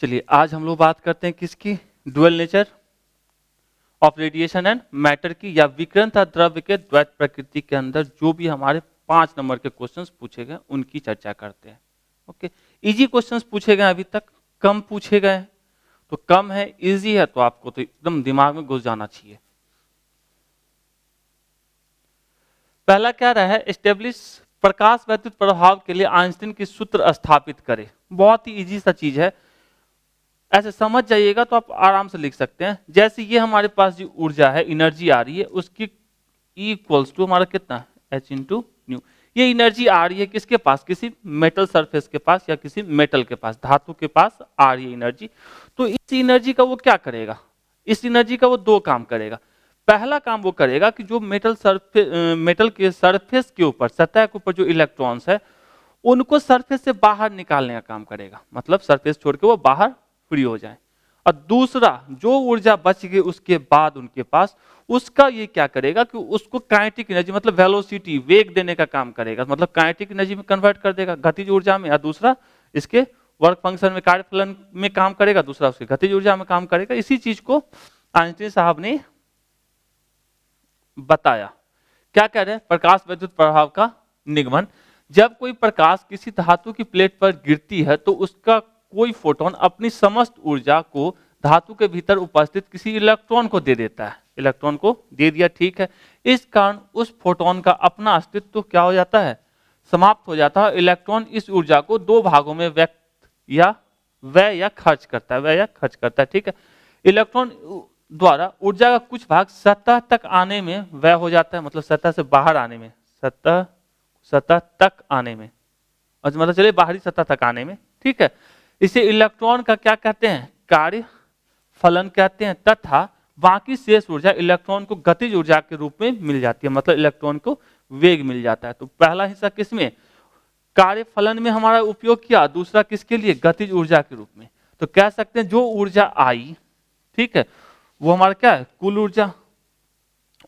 चलिए आज हम लोग बात करते हैं किसकी, dual nature of radiation and matter की, या विकिरण तथा द्रव्य के द्वैत प्रकृति के अंदर जो भी हमारे 5 नंबर के क्वेश्चंस पूछे गए उनकी चर्चा करते हैं। ओके, इजी क्वेश्चंस पूछे गए अभी तक, कम पूछे गए हैं। तो कम है, इजी है, तो आपको तो एकदम दिमाग में घुस जाना चाहिए। पहला क्या रहा है, एस्टेब्लिश प्रकाश वैद्युत प्रभाव के लिए आइंस्टीन की सूत्र स्थापित करे। बहुत ही इजी सा चीज है, ऐसे समझ जाइएगा तो आप आराम से लिख सकते हैं। जैसे ये हमारे पास जो ऊर्जा है, एनर्जी आ रही है, उसकी E इक्वल्स टू हमारा कितना, H इंटू न्यू। ये एनर्जी आ रही है किसके पास, किसी मेटल सरफेस के पास या किसी मेटल के पास, धातु के पास आ रही है एनर्जी। तो इस एनर्जी का वो क्या करेगा, इस एनर्जी का वो दो काम करेगा। पहला काम वो करेगा कि जो मेटल के सरफेस के ऊपर, सतह के ऊपर जो इलेक्ट्रॉन्स है उनको सरफेस से बाहर निकालने का काम करेगा, मतलब सरफेस छोड़ के वो बाहर फ्री हो जाए। और दूसरा, जो ऊर्जा बच गई उसके बाद उनके पास, उसका ये क्या करेगा कि उसको काइनेटिक एनर्जी मतलब वेलोसिटी, वेग देने का काम करेगा, मतलब काइनेटिक एनर्जी में कन्वर्ट कर देगा, गतिज ऊर्जा में। और दूसरा इसके वर्क फंक्शन में, कार्यफलन में काम करेगा, दूसरा उसके गतिज ऊर्जा में काम करेगा। इसी चीज को आइंस्टीन साहब ने बताया। क्या कह रहे हैं, प्रकाश वैद्युत प्रभाव का निगमन। जब कोई प्रकाश किसी धातु की प्लेट पर गिरती है तो उसका कोई फोटोन अपनी समस्त ऊर्जा को धातु के भीतर उपस्थित किसी इलेक्ट्रॉन को दे देता है। इलेक्ट्रॉन को दे दिया, ठीक है। इस कारण उस फोटोन का अपना अस्तित्व क्या हो जाता है, समाप्त हो जाता है। इलेक्ट्रॉन इस ऊर्जा को दो भागों में व्यक्त या व्यय या खर्च करता है, व्यय या खर्च करता है, ठीक है। इलेक्ट्रॉन द्वारा ऊर्जा का कुछ भाग सतह तक आने में व्यय हो जाता है, मतलब सतह से बाहर आने में, सतह तक आने में, मतलब चलिए बाहरी सतह तक आने में, ठीक है। इसे इलेक्ट्रॉन का क्या कहते हैं, कार्य फलन कहते हैं। तथा बाकी शेष ऊर्जा इलेक्ट्रॉन को गतिज ऊर्जा के रूप में मिल जाती है, मतलब इलेक्ट्रॉन को वेग मिल जाता है। तो पहला हिस्सा किसमें, कार्य फलन में हमारा उपयोग किया, दूसरा किसके लिए, गतिज ऊर्जा के रूप में। तो कह सकते हैं जो ऊर्जा आई, ठीक है, वो हमारा क्या है, कुल ऊर्जा।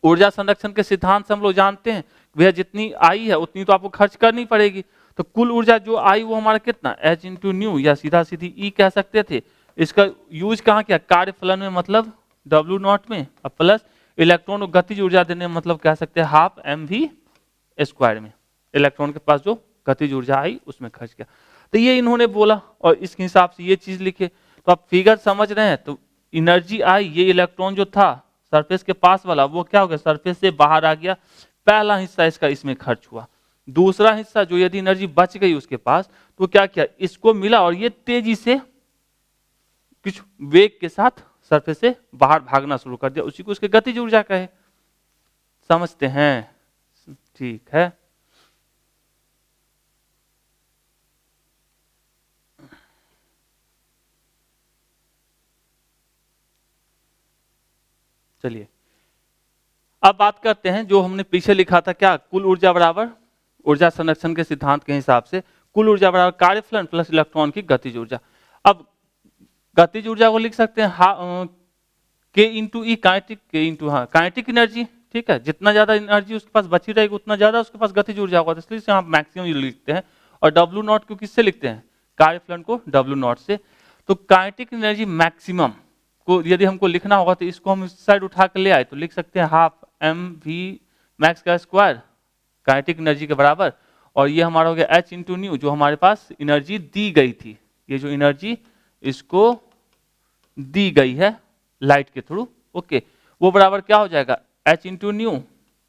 ऊर्जा संरक्षण के सिद्धांत से हम लोग जानते हैं भैया जितनी आई है उतनी तो आपको खर्च करनी पड़ेगी। तो कुल ऊर्जा जो आई वो हमारा कितना, H इंटू न्यू, या सीधा सीधी E कह सकते थे। इसका यूज कहाँ किया, कार्य फलन में, मतलब W नॉट में, और प्लस इलेक्ट्रॉन को गतिज ऊर्जा देने में, मतलब कह सकते हैं हाफ mv² में। इलेक्ट्रॉन के पास जो गतिज ऊर्जा आई उसमें खर्च किया। तो ये इन्होंने बोला और इसके हिसाब से ये चीज लिखे। तो आप फिगर समझ रहे हैं। तो एनर्जी आई, ये इलेक्ट्रॉन जो था सरफेस के पास वाला वो क्या हो गया, सरफेस से बाहर आ गया। पहला हिस्सा इसका इसमें खर्च हुआ। दूसरा हिस्सा जो यदि एनर्जी बच गई उसके पास तो क्या किया, इसको मिला और ये तेजी से कुछ वेग के साथ सरफेस से बाहर भागना शुरू कर दिया। उसी को उसके गतिज ऊर्जा कहे। समझते हैं, ठीक है। चलिए अब बात करते हैं जो हमने पीछे लिखा था, क्या, कुल ऊर्जा बराबर ऊर्जा संरक्षण के सिद्धांत के हिसाब से कुल ऊर्जा बराबर कार्यफलन प्लस इलेक्ट्रॉन की गतिज ऊर्जा। अब गतिज ऊर्जा को लिख सकते हैं के इंटू ई, काइनेटिक के इंटू काइनेटिक एनर्जी, ठीक है। जितना ज्यादा एनर्जी उसके पास बची रहेगी उतना ज्यादा उसके पास गतिज ऊर्जा होगा, इसलिए यहाँ मैक्सिमम लिखते हैं। और डब्ल्यू नॉट को किससे लिखते हैं, कार्यफलन को डब्ल्यू नॉट से। तो काइनेटिक एनर्जी मैक्सिमम को यदि हमको लिखना होगा तो इसको हम इस साइड उठा कर ले आए तो लिख सकते हैं हाफ mv मैक्स का स्क्वायर काइनेटिक एनर्जी के बराबर। और ये हमारा हो गया H इंटू न्यू, जो हमारे पास एनर्जी दी गई थी। ये जो एनर्जी इसको दी गई है लाइट के थ्रू, ओके, वो बराबर क्या हो जाएगा, H into new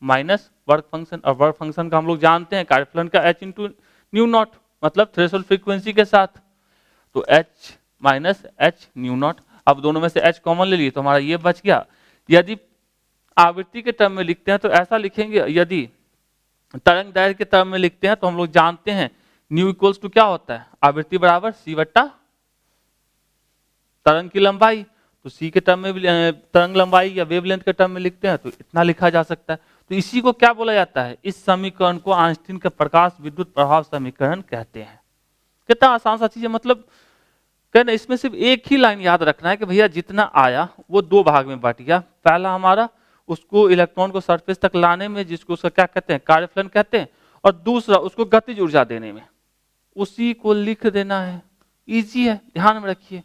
minus work function. और वर्क फंक्शन का हम लोग जानते हैं कार्यफलन का H इंटू न्यू नॉट, मतलब थ्रेशोल्ड फ्रीक्वेंसी के साथ। तो H minus H new not. अब दोनों में से H कॉमन ले लिए तो हमारा ये बच गया। यदि आवृत्ति के टर्म में लिखते हैं तो ऐसा लिखेंगे, यदि तरंग दैर्घ्य के टर्म में लिखते हैं तो हम लोग जानते हैं न्यू इक्वल्स टू क्या होता है, आवृत्ति बराबर c बट्टा तरंग की लंबाई। तो c के टर्म में भी तरंग लंबाई या वेवलेंथ के टर्म में लिखते हैं तो इतना लिखा जा सकता है। तो इसी को क्या बोला जाता है, इस समीकरण को आइंस्टीन का प्रकाश विद्युत प्रभाव समीकरण कहते हैं। कितना आसान सा चीज है, मतलब कहना इसमें सिर्फ एक ही लाइन याद रखना है कि भैया जितना आया वो दो भाग में बांट गया। पहला हमारा उसको इलेक्ट्रॉन को सरफेस तक लाने में, जिसको उसका क्या कहते हैं, कार्यफलन कहते हैं। और दूसरा उसको गतिज ऊर्जा देने में, उसी को लिख देना है। इजी है, ध्यान में रखिए।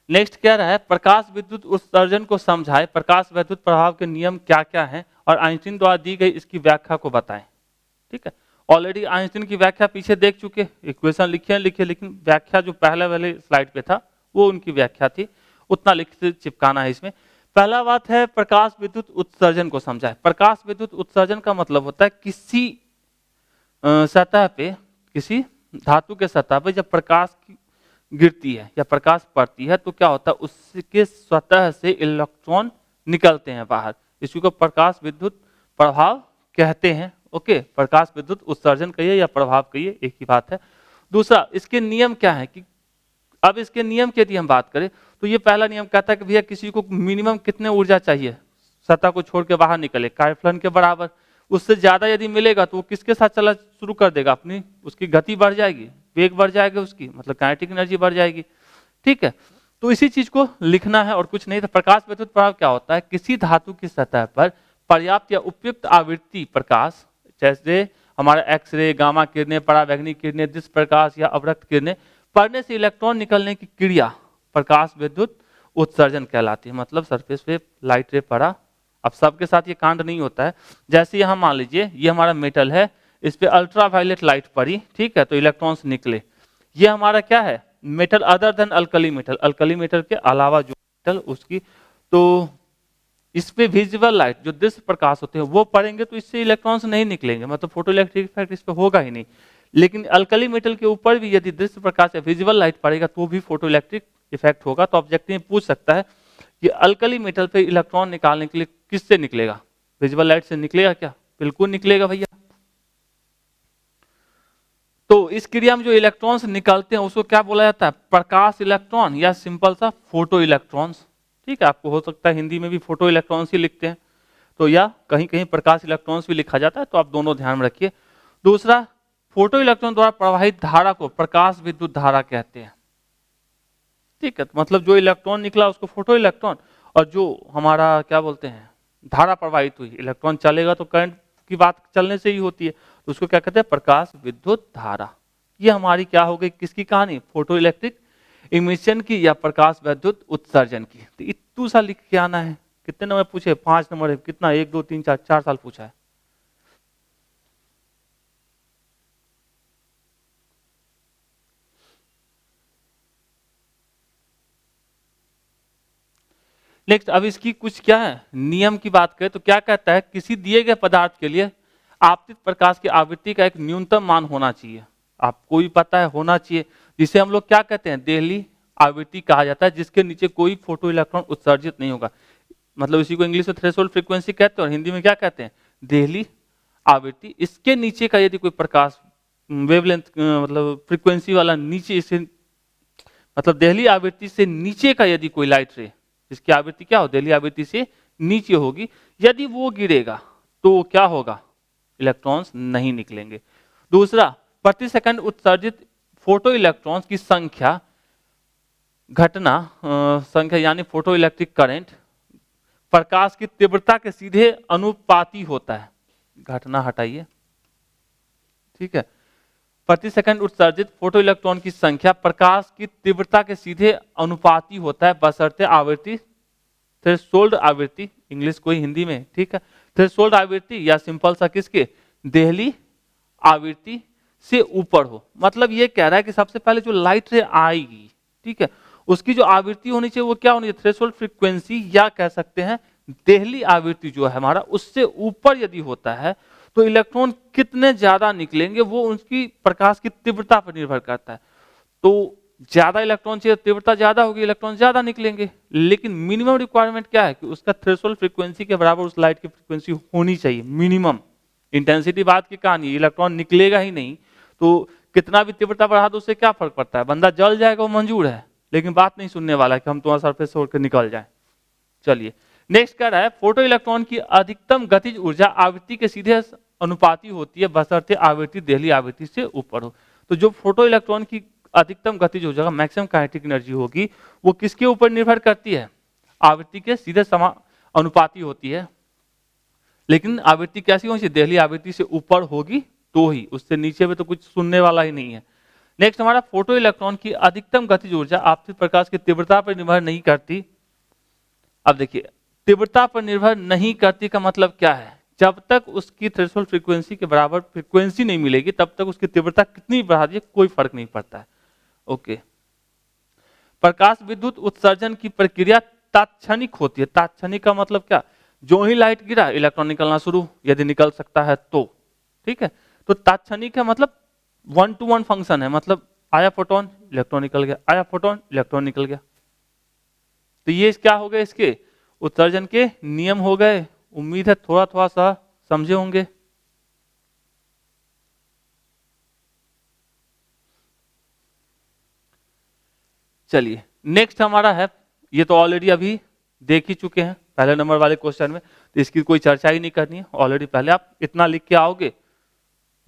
नेक्स्ट क्या रहा है, प्रकाश विद्युत उत्सर्जन को समझाएं, प्रकाश विद्युत प्रभाव के नियम क्या क्या हैं और आइंस्टीन द्वारा दी गई इसकी व्याख्या को बताएं। ठीक है, ऑलरेडी आइंस्टीन की व्याख्या पीछे देख चुके, इक्वेशन लिखे, लेकिन व्याख्या जो पहले वाले स्लाइड पे था वो उनकी व्याख्या थी, उतना लिख के चिपकाना है इसमें। पहला बात है प्रकाश विद्युत उत्सर्जन को समझाएं। प्रकाश विद्युत उत्सर्जन का मतलब होता है किसी सतह पे, किसी धातु के सतह पे जब प्रकाश की गिरती है या प्रकाश पड़ती है तो क्या होता है, उसके सतह से इलेक्ट्रॉन निकलते हैं बाहर, इसी को प्रकाश विद्युत प्रभाव कहते हैं। ओके, प्रकाश विद्युत उत्सर्जन कहिए या प्रभाव कहिए, एक ही बात है। दूसरा, इसके नियम क्या है कि अब इसके नियम की यदि हम बात करें तो ये पहला नियम कहता है कि भैया किसी को मिनिमम कितने ऊर्जा चाहिए सतह को छोड़ के बाहर निकले, कार्यफलन के बराबर। उससे ज्यादा यदि मिलेगा तो वो किसके साथ चला शुरू कर देगा, अपनी उसकी गति बढ़ जाएगी, वेग बढ़ जाएगा उसकी, मतलब काइनेटिक एनर्जी बढ़ जाएगी। ठीक है, तो इसी चीज को लिखना है और कुछ नहीं। तो प्रकाश विद्युत प्रभाव क्या होता है, किसी धातु की सतह पर पर्याप्त या उपयुक्त आवृत्ति प्रकाश, जैसे हमारा एक्सरे, गामा किरणें, पराबैंगनी किरणें, दुष्प्रकाश या अवरक्त किरणें पड़ने से इलेक्ट्रॉन निकलने की क्रिया प्रकाश विद्युत उत्सर्जन कहलाती है। मतलब सरफेस पे लाइट रे पड़ा, अब सबके साथ ये कांड नहीं होता है। जैसे यहाँ मान लीजिए ये हमारा मेटल है, इस पे अल्ट्रावायलेट लाइट पड़ी, ठीक है, तो इलेक्ट्रॉन्स निकले। ये हमारा क्या है, metal other than alkali metal, alkali metal के अलावा जो मेटल उसकी, तो इस पे विजिबल लाइट जो दृश्य प्रकाश होते हैं वो पड़ेंगे तो इससे इलेक्ट्रॉन्स नहीं निकलेंगे, मतलब फोटो इलेक्ट्रिक इफेक्ट इस पे होगा ही नहीं। लेकिन अल्कली मेटल के ऊपर भी यदि दृश्य प्रकाश या विजिबल लाइट पड़ेगा तो भी फोटो इलेक्ट्रिक इफेक्ट होगा। तो ऑब्जेक्टिव में पूछ सकता है कि अल्कली मेटल पे इलेक्ट्रॉन निकालने के लिए किससे निकलेगा, विजिबल लाइट से निकलेगा क्या, बिल्कुल निकलेगा भैया। तो इस क्रिया में जो इलेक्ट्रॉन्स निकलते हैं उसको क्या बोला जाता है, प्रकाश इलेक्ट्रॉन या सिंपल सा फोटो इलेक्ट्रॉन्स। ठीक है, आपको हो सकता है हिंदी में भी फोटो इलेक्ट्रॉन्स ही लिखते हैं, तो या कहीं कहीं प्रकाश इलेक्ट्रॉन्स भी लिखा जाता है, तो आप दोनों ध्यान में रखिए। दूसरा, फोटो इलेक्ट्रॉन द्वारा प्रवाहित धारा को प्रकाश विद्युत धारा कहते हैं। ठीक है, तो मतलब जो इलेक्ट्रॉन निकला उसको फोटो इलेक्ट्रॉन, और जो हमारा क्या बोलते हैं धारा प्रवाहित हुई, इलेक्ट्रॉन चलेगा तो करंट की बात चलने से ही होती है, तो उसको क्या कहते हैं, प्रकाश विद्युत धारा। ये हमारी क्या हो गई, किसकी कहानी, फोटो इलेक्ट्रिक इमिशन की या प्रकाश विद्युत उत्सर्जन की। तो इतू सा लिख के आना है। कितने नंबर पूछे, 5 नंबर है, कितना 1 2 3 4 साल पूछा है। नेक्स्ट, अब इसकी कुछ क्या है नियम की बात करें तो क्या कहता है, किसी दिए गए पदार्थ के लिए आपतित प्रकाश की आवृत्ति का एक न्यूनतम मान होना चाहिए। आपको भी पता है होना चाहिए, जिसे हम लोग क्या कहते हैं, देहली आवृत्ति कहा जाता है, जिसके नीचे कोई फोटो इलेक्ट्रॉन उत्सर्जित नहीं होगा। मतलब इसी को इंग्लिश में थ्रेशोल्ड फ्रीक्वेंसी कहते हैं और हिंदी में क्या कहते हैं, देहली आवृत्ति। इसके नीचे का यदि कोई प्रकाश वेवलेंथ मतलब फ्रीक्वेंसी वाला नीचे इसे, मतलब देहली आवृत्ति से नीचे का यदि कोई लाइट रे जिसकी आवृत्ति क्या हो, देहली आवृत्ति से नीचे होगी, यदि वो गिरेगा तो क्या होगा, इलेक्ट्रॉन्स नहीं निकलेंगे। दूसरा, प्रति सेकंड उत्सर्जित फोटो इलेक्ट्रॉन्स की संख्या घटना संख्या यानी फोटो इलेक्ट्रिक करंट प्रकाश की तीव्रता के सीधे अनुपाती होता है। घटना हटाइए, ठीक है, प्रति सेकंड उत्सर्जित फोटो इलेक्ट्रॉन की संख्या प्रकाश की तीव्रता के सीधे अनुपाती होता है, बशर्ते आवृत्ति थ्रेशोल्ड आवृत्ति, इंग्लिश कोई हिंदी में, ठीक है, थ्रेशोल्ड आवृत्ति या सिंपल सा किसके, देहली आवृत्ति से ऊपर हो। मतलब ये कह रहा है कि सबसे पहले जो लाइट रे आएगी, ठीक है, उसकी जो आवृत्ति होनी चाहिए वो क्या होनी चाहिए, थ्रेशोल्ड फ्रीक्वेंसी, या कह सकते हैं देहली आवृत्ति जो है हमारा उससे ऊपर यदि होता है तो इलेक्ट्रॉन कितने ज्यादा निकलेंगे वो उनकी प्रकाश की तीव्रता पर निर्भर करता है। तो ज्यादा इलेक्ट्रॉन चाहिए, तीव्रता ज्यादा होगी, इलेक्ट्रॉन ज्यादा निकलेंगे। लेकिन मिनिमम रिक्वायरमेंट क्या है कि उसका थ्रेशोल्ड फ्रीक्वेंसी के बराबर उस लाइट की फ्रीक्वेंसी होनी चाहिए, मिनिमम। इंटेंसिटी बात की कहानी, इलेक्ट्रॉन निकलेगा ही नहीं तो कितना भी तीव्रता बढ़ा दो उससे क्या फर्क पड़ता है, बंदा जल जाएगा वो मंजूर है, लेकिन बात नहीं सुनने वाला है कि हम तुम्हारा सरफेस छोड़ कर निकल जाए। चलिए नेक्स्ट क्या रहा है, फोटो इलेक्ट्रॉन की अधिकतम गतिज ऊर्जा आवृत्ति के सीधे अनुपाती होती है, बशर्ते आवृत्ति देहली आवृत्ति से ऊपर हो। तो जो फोटो इलेक्ट्रॉन की अधिकतम गतिज ऊर्जा मैक्सिमम काइनेटिक एनर्जी होगी वो किसके ऊपर निर्भर करती है, आवृत्ति के सीधे अनुपाती होती है। लेकिन आवृत्ति कैसी होनी चाहिए, देहली आवृत्ति से ऊपर होगी तो ही, उससे नीचे में तो कुछ सुनने वाला ही नहीं है। नेक्स्ट हमारा फोटो इलेक्ट्रॉन की अधिकतम गतिज ऊर्जा आपतित प्रकाश की तीव्रता पर निर्भर नहीं करती। अब देखिए, तीव्रता पर निर्भर नहीं करती का मतलब क्या है? जब तक उसकी थ्रेशोल्ड फ्रीक्वेंसी के बराबर फ्रीक्वेंसी नहीं मिलेगी तब तक उसकी तीव्रता कितनी बढ़ा दी कोई फर्क नहीं पड़ता है। ओके। प्रकाश विद्युत उत्सर्जन की प्रक्रिया तात्क्षणिक होती है। तात्क्षणिक का मतलब क्या? जो ही लाइट गिरा इलेक्ट्रॉन निकलना शुरू, यदि निकल सकता है तो। ठीक है, तो तात्क्षणिक का मतलब 1 to 1 फंक्शन है, मतलब आया फोटोन इलेक्ट्रॉन निकल गया, आया फोटोन इलेक्ट्रॉन निकल गया। तो ये क्या हो गए? इसके उत्सर्जन के नियम हो गए। उम्मीद है थोड़ा थोड़ा सा समझे होंगे। चलिए नेक्स्ट हमारा है, ये तो ऑलरेडी अभी देख ही चुके हैं पहले नंबर वाले क्वेश्चन में, तो इसकी कोई चर्चा ही नहीं करनी है। ऑलरेडी पहले आप इतना लिख के आओगे,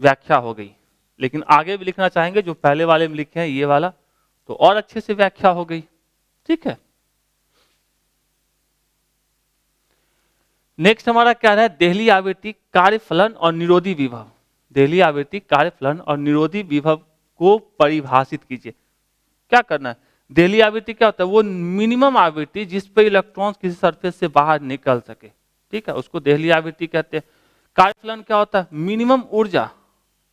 व्याख्या हो गई। लेकिन आगे भी लिखना चाहेंगे जो पहले वाले में लिखे हैं ये वाला, तो और अच्छे से व्याख्या हो गई। ठीक है, नेक्स्ट हमारा क्या है? देहली आवृत्ति, कार्यफलन और निरोधी विभव। देहली आवृत्ति, कार्यफलन और निरोधी विभव को परिभाषित कीजिए। क्या करना है? देहली आवृत्ति क्या होता है? वो मिनिमम आवृत्ति जिस पे इलेक्ट्रॉन्स किसी सरफेस से बाहर निकल सके। ठीक है, उसको देहली आवृत्ति कहते हैं। कार्यफलन क्या होता है? मिनिमम ऊर्जा।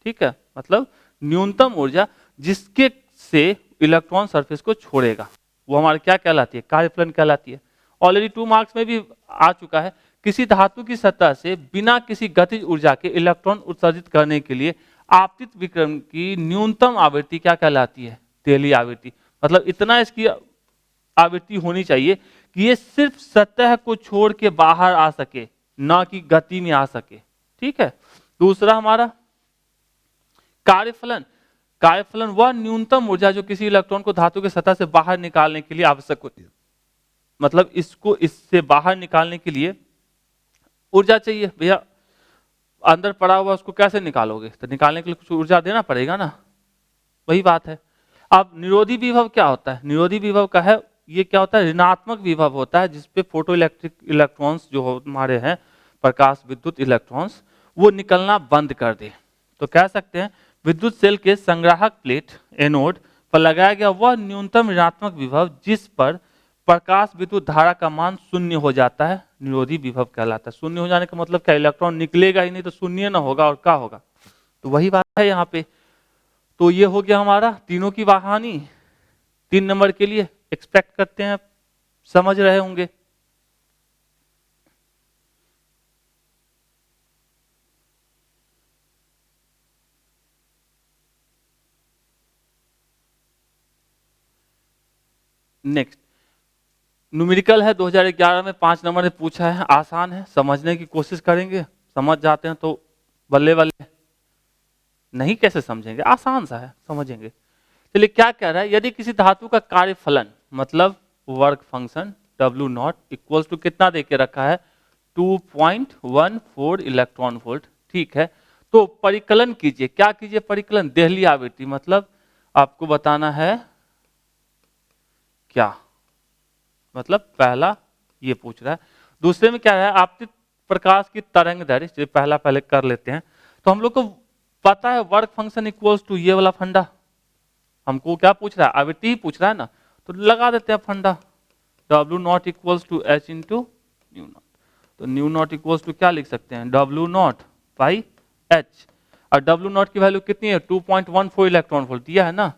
ठीक है, मतलब न्यूनतम ऊर्जा जिसके से इलेक्ट्रॉन सरफेस को छोड़ेगा, वो हमारे क्या कहलाती है? कार्यफलन कहलाती है। ऑलरेडी 2 मार्क्स में भी आ चुका है। किसी धातु की सतह से बिना किसी गतिज ऊर्जा के इलेक्ट्रॉन उत्सर्जित करने के लिए आपतित विकिरण की न्यूनतम आवृत्ति क्या कहलाती है? देहली आवृत्ति। मतलब इतना इसकी आवृत्ति होनी चाहिए कि ये सिर्फ सतह को छोड़ के बाहर आ सके, ना कि गति में आ सके। ठीक है, दूसरा हमारा कार्यफलन। कार्यफलन वह न्यूनतम ऊर्जा जो किसी इलेक्ट्रॉन को धातु के सतह से बाहर निकालने के लिए आवश्यक होती है। मतलब इसको इससे बाहर निकालने के लिए ऊर्जा चाहिए। भैया अंदर पड़ा हुआ उसको कैसे निकालोगे? तो निकालने के लिए कुछ ऊर्जा देना पड़ेगा ना, वही बात है। अब निरोधी विभव क्या होता है? निरोधी विभव का है, ये क्या होता है? ऋणात्मक विभव होता है जिसपे फोटो इलेक्ट्रिक इलेक्ट्रॉन्स जो हमारे हैं, प्रकाश विद्युत इलेक्ट्रॉन्स, वो निकलना बंद कर दे। तो कह सकते हैं विद्युत सेल के संग्राहक प्लेट एनोड पर लगाया गया वह न्यूनतम ऋणात्मक विभव जिस पर प्रकाश विद्युत धारा का मान शून्य हो जाता है, निरोधी विभव कहलाता है। शून्य हो जाने का मतलब क्या? इलेक्ट्रॉन निकलेगा ही नहीं, तो शून्य ना होगा और क्या होगा? तो वही बात है यहाँ पे। तो ये हो गया हमारा तीनों की कहानी। 3 नंबर के लिए एक्सपेक्ट करते हैं समझ रहे होंगे। नेक्स्ट न्यूमेरिकल है, 2011 में 5 नंबर ने पूछा है। आसान है, समझने की कोशिश करेंगे, समझ जाते हैं तो बल्ले बल्ले, नहीं कैसे समझेंगे? आसान सा है, समझेंगे। चलिए क्या कह रहा है? यदि किसी धातु का कार्यफलन मतलब work function W naught equals to कितना दे के रखा है? 2.14 इलेक्ट्रॉन वोल्ट। ठीक है, तो परिकलन कीजिए। क्या कीजिए? परिकलन। देहली आवृत्ति मतलब आपको बताना है क्या? मतलब पहला ये पूछ रहा है। दूसरे में क्या है? आपतित प्रकाश की तरंग दैर्ध्य। पहला पहले कर लेते हैं। तो हम लोग को पता है वर्क फंक्शन इक्वल्स टू ये वाला फंडा। हमको क्या पूछ रहा है? आवृत्ति ही पूछ रहा है ना, तो लगा देते हैं फंडा। W naught equals to H into nu naught. तो न्यू नॉट इक्वल्स टू क्या लिख सकते हैं? W naught by H। और W नॉट की वैल्यू कितनी है? 2.14 इलेक्ट्रॉन वोल्ट दिया है ना।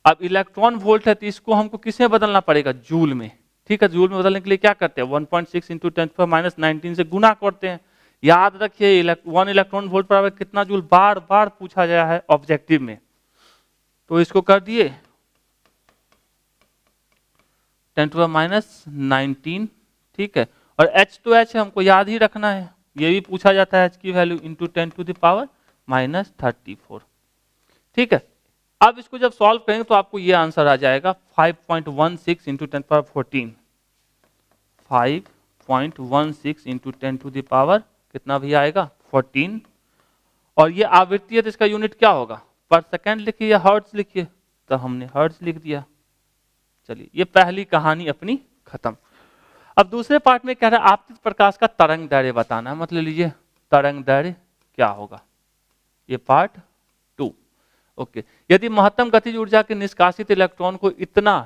अब इलेक्ट्रॉन वोल्ट है तो इसको हमको किसमें बदलना पड़ेगा? जूल में। ठीक है, जूल में बदलने के लिए क्या करते हैं? 1.6 इंटू 10⁻⁻19 से गुना करते हैं। याद रखिए 1 इलेक्ट्रॉन वोल्ट पर कितना जूल बार बार पूछा गया है ऑब्जेक्टिव में। तो इसको कर दिए 10⁻⁹। ठीक है, और H तो H है, हमको याद ही रखना है। ये भी पूछा जाता है H की वैल्यू इंटू 10⁻⁻34। ठीक है, अब इसको जब सॉल्व करेंगे तो आपको ये आंसर आ जाएगा 5.16 इंटू 10⁻14। 5.16 इंटू 10⁻, कितना भी आएगा? 14। और ये आवृत्ति है तो इसका यूनिट क्या होगा? पर सेकेंड लिखिए या हर्ट्ज लिखिए? तो हमने हर्ट्ज लिख दिया। चलिए ये पहली कहानी अपनी खत्म। अब दूसरे पार्ट में कह रहा है आपतित प्रकाश का तरंग दैर्ध्य बताना है। मतलब लीजिए तरंग दैर्ध्य क्या होगा? ये पार्ट 2। ओके, यदि महत्तम गतिज ऊर्जा के निष्कासित इलेक्ट्रॉन को इतना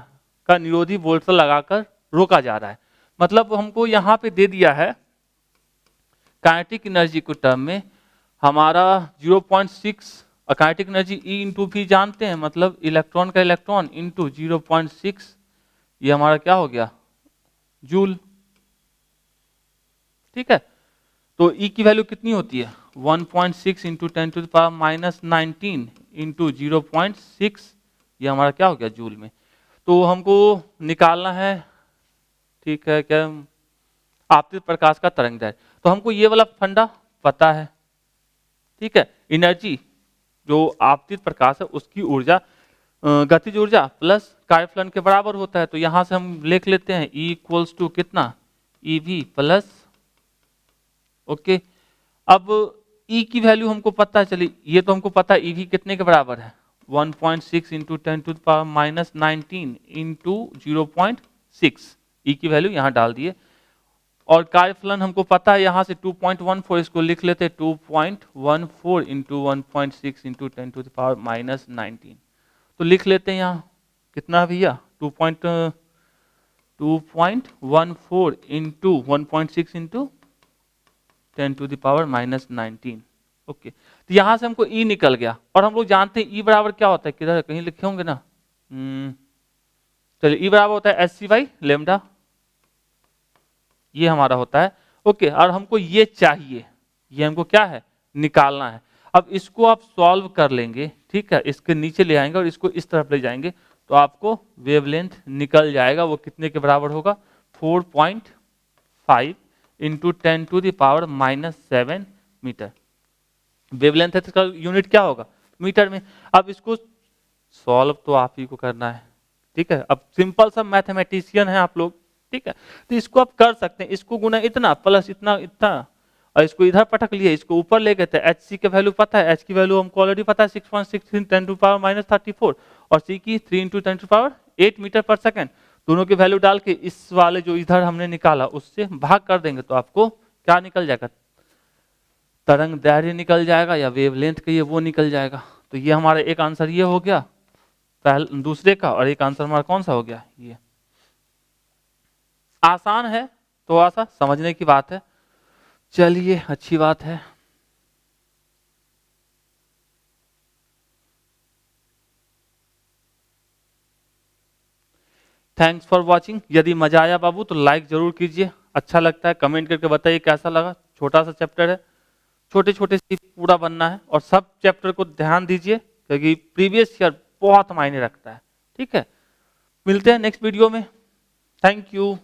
का निरोधी वोल्ट लगाकर रोका जा रहा है, मतलब हमको यहाँ पे दे दिया है काइनेटिक एनर्जी को टर्म में हमारा 0.6 काइनेटिक एनर्जी E इंटू भी जानते हैं, मतलब इलेक्ट्रॉन का इलेक्ट्रॉन इंटू 0.6, ये हमारा क्या हो गया जूल। ठीक है, तो E की वैल्यू कितनी होती है 1.6 into 10 to the power minus 19 into 0.6, ये हमारा क्या हो गया जूल में। तो हमको निकालना है, ठीक है क्या, आपतित प्रकाश का तरंग दैर्घ्य। तो हमको ये वाला फंडा पता है, ठीक है, एनर्जी जो आपतित प्रकाश है उसकी ऊर्जा गतिज ऊर्जा प्लस कार्यफलन के बराबर होता है। तो यहां से हम लिख लेते हैं E इक्वल्स टू कितना EV प्लस, ओके, अब E की वैल्यू हमको पता है, चलिए ये तो हमको पता है EV कितने के बराबर है 1.6 into 10 to the power minus 19 into 0.6, E की वैल्यू यहाँ डाल दिए। और कार्यफलन हमको पता है यहाँ से 2.14, इसको लिख लेते हैं 2.14 into 1.6 into 10 to the power minus 19, तो लिख लेते हैं यहाँ कितना भैया 2.14 into 1.6 into 10 to the power minus 19। Okay, तो यहां से हमको E निकल गया, और हम लोग जानते हैं E बराबर क्या होता है, किधर कहीं लिखे होंगे ना, चलिए E बराबर होता है Hc बाई लेमडा, ये हमारा होता है। ओके, और हमको ये चाहिए, ये हमको क्या है निकालना है। अब इसको आप सॉल्व कर लेंगे, ठीक है, इसके नीचे ले आएंगे और इसको इस तरफ ले जाएंगे, तो आपको वेवलेंथ निकल जाएगा, वो कितने के बराबर होगा 4.5 into 10 to the power minus 7 metre. Wavelength है तो इसका यूनिट क्या होगा मीटर में। अब इसको सॉल्व तो आप ही को करना है, ठीक है, अब सिंपल सा मैथमेटिशियन है आप लोग, ठीक है, तो इसको आप कर सकते हैं, इसको गुना इतना प्लस इतना इतना, और इसको इधर पटक लिए, इसको ऊपर ले गए थे। Hc की वैल्यू पता है, H की वैल्यू हमको ऑलरेडी पता है 6.6 10 टू पावर माइनस 34, और C की 3 इंटू 10 टू पावर 8 मीटर पर सेकंड। दोनों की वैल्यू डाल के इस वाले जो इधर हमने निकाला उससे भाग कर देंगे, तो आपको क्या निकल जाएगा तरंग दैर्घ्य निकल जाएगा, या वेवलेंथ कहिए वो निकल जाएगा। तो ये हमारा एक आंसर ये हो गया पहले दूसरे का, और एक आंसर हमारा कौन सा हो गया ये। आसान है, थोड़ा सा समझने की बात है, चलिए अच्छी बात है। Thanks for watching. यदि मजा आया बाबू तो लाइक जरूर कीजिए, अच्छा लगता है कमेंट करके बताइए कैसा लगा। छोटा सा चैप्टर है, छोटे छोटे से पूरा बनना है, और सब चैप्टर को ध्यान दीजिए क्योंकि प्रीवियस ईयर बहुत मायने रखता है। ठीक है, मिलते हैं नेक्स्ट वीडियो में, थैंक यू।